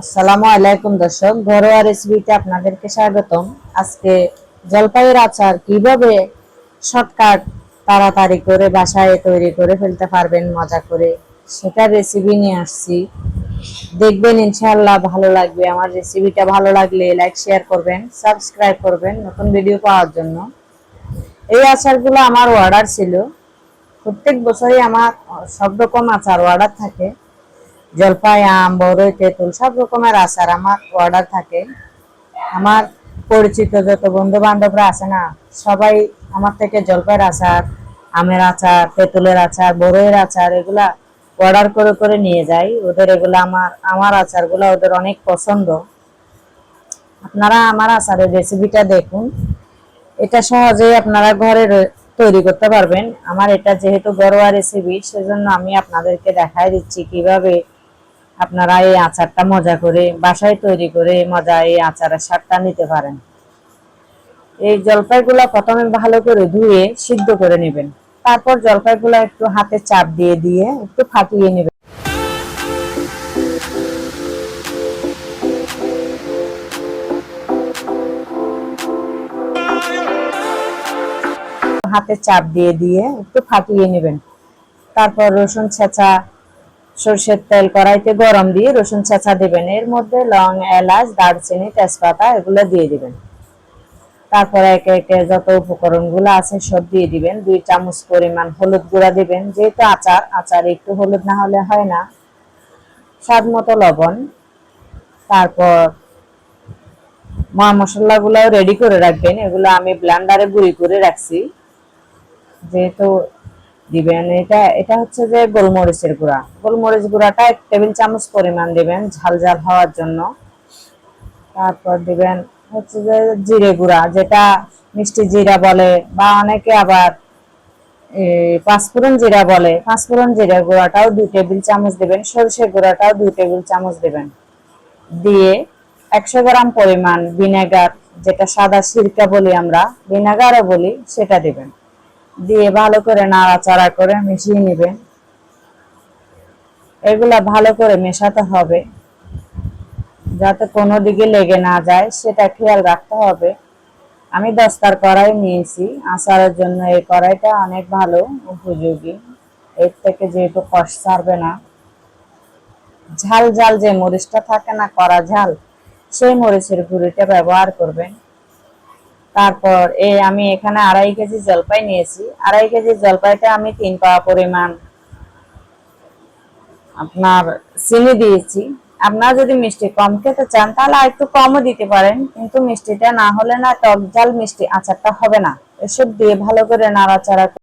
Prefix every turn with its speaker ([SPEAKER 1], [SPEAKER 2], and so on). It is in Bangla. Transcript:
[SPEAKER 1] আসসালামু আলাইকুম দর্শক, ঘরোয়া রেসিপিতে আপনাদেরকে স্বাগতম। আজকে জলপাইয়ের আচার কিভাবে শর্টকাট তাড়াতাড়ি করে বাসায় তৈরি করে ফেলতে পারবেন মজা করে, সেটা রেসিপি নিয়ে আসছি। দেখবেন ইনশাআল্লাহ ভালো লাগবে। আমার রেসিপিটা ভালো লাগলে লাইক শেয়ার করবেন, সাবস্ক্রাইব করবেন নতুন ভিডিও পাওয়ার জন্য। এই আচারগুলো আমার অর্ডার ছিল। প্রত্যেক বছরই আমার সব রকম আচার অর্ডার থাকে। জলপাই, আম, বরই, তেঁতুল সব রকমের আচার আমার অর্ডার থাকে। আমার পরিচিত যত বন্ধু বান্ধবরা আছে না, সবাই আমার থেকে জলপাইয়ের আচার, আমের আচার, তেঁতুলের আচার, বরইয়ের আচার এগুলা অর্ডার করে করে নিয়ে যাই। ওদের এগুলা আমার আচারগুলো ওদের অনেক পছন্দ। আপনারা আমার আচারের রেসিপিটা দেখুন। এটা সহজেই আপনারা ঘরে তৈরি করতে পারবেন। আমার এটা যেহেতু ঘরোয়া রেসিপি, সেজন্য আমি আপনাদেরকে দেখাই দিচ্ছি কিভাবে আপনারা এই আচারটা মজা করে বাসায় তৈরি করে মজা এই আচারের স্বাদটা নিতে পারেন। এই জলপাইগুলা প্রথমে ভালো করে ধুয়ে সিদ্ধ করে নেবেন। তারপর জলপাইগুলা একটু হাতে চাপ দিয়ে দিয়ে একটু ফাটিয়ে নেবেন। হাতে চাপ দিয়ে দিয়ে একটু ফাটিয়ে নেবেন। তারপর রসুন ছেঁচা, সরষের তেল কড়াইতে গরম দিয়ে রসুন ছেঁচা দিবেন। এর মধ্যে লং, এলাচ, দারচিনি, তেজপাতা এগুলো দিয়ে দিবেন। তারপর একে একে যত উপকরণগুলো আছে সব দিয়ে দিবেন। 2 চামচ পরিমাণ হলুদ গুঁড়া দিবেন, যেহেতু আচার একটু হলুদ না হলে হয় না। স্বাদ মতো লবণ। তারপর মশলাগুলো রেডি করে রাখবেন। এগুলো আমি ব্লেন্ডারে গুঁড়ি করে রাখছি। যেহেতু দিবেন, এটা এটা হচ্ছে যে গোলমরিচের গুঁড়া। গোলমরিচ গুঁড়াটা 1 টেবিল চামচ পরিমাণ দিবেন ঝাল ঝাল হওয়ার জন্য। তারপর দিবেন হচ্ছে যে জিরে গুঁড়া, যেটা মিষ্টি জিরা বলে, বা অনেকে আবার পাঁচফোড়ন জিরা বলে। পাঁচফোড়ন জিরা গুঁড়াটাও 2 টেবিল চামচ দিবেন। সরষে গুঁড়াটাও 2 টেবিল চামচ দিবেন। দিয়ে 100 গ্রাম পরিমাণ ভিনেগার, যেটা সাদা সিরকা বলি আমরা, ভিনেগারও বলি, সেটা দিবেন। দিয়ে ভালো করে নাড়াচাড়া করে মিশিয়ে নেবেন। এগুলা ভালো করে মেশাতে হবে, যাতে কোনো দিকে লেগে না যায় সেটা খেয়াল রাখতে হবে। আমি দস্তার কড়াই নিয়েছি আচারের জন্য। এই কড়াইটা অনেক ভালো, উপযোগী। এর থেকে যেহেতু কষ ছাড়বে না। ঝাল ঝাল যে মরিচটা থাকে না, কড়া ঝাল, সেই মরিচের গুঁড়িটা ব্যবহার করবেন। তারপর আমি এখানে 2.5 কেজি জলপাই নিয়েছি। 2.5 কেজি জলপাইটা আমি 3 পাওয়া পরিমাণ আপনার চিনি দিয়েছি। আপনারা যদি মিষ্টি কম খেতে চান তাহলে আর একটু কমও দিতে পারেন, কিন্তু মিষ্টিটা না হলে না, টক ঝাল মিষ্টি আচারটা হবে না। এসব দিয়ে ভালো করে নাড়াচাড়া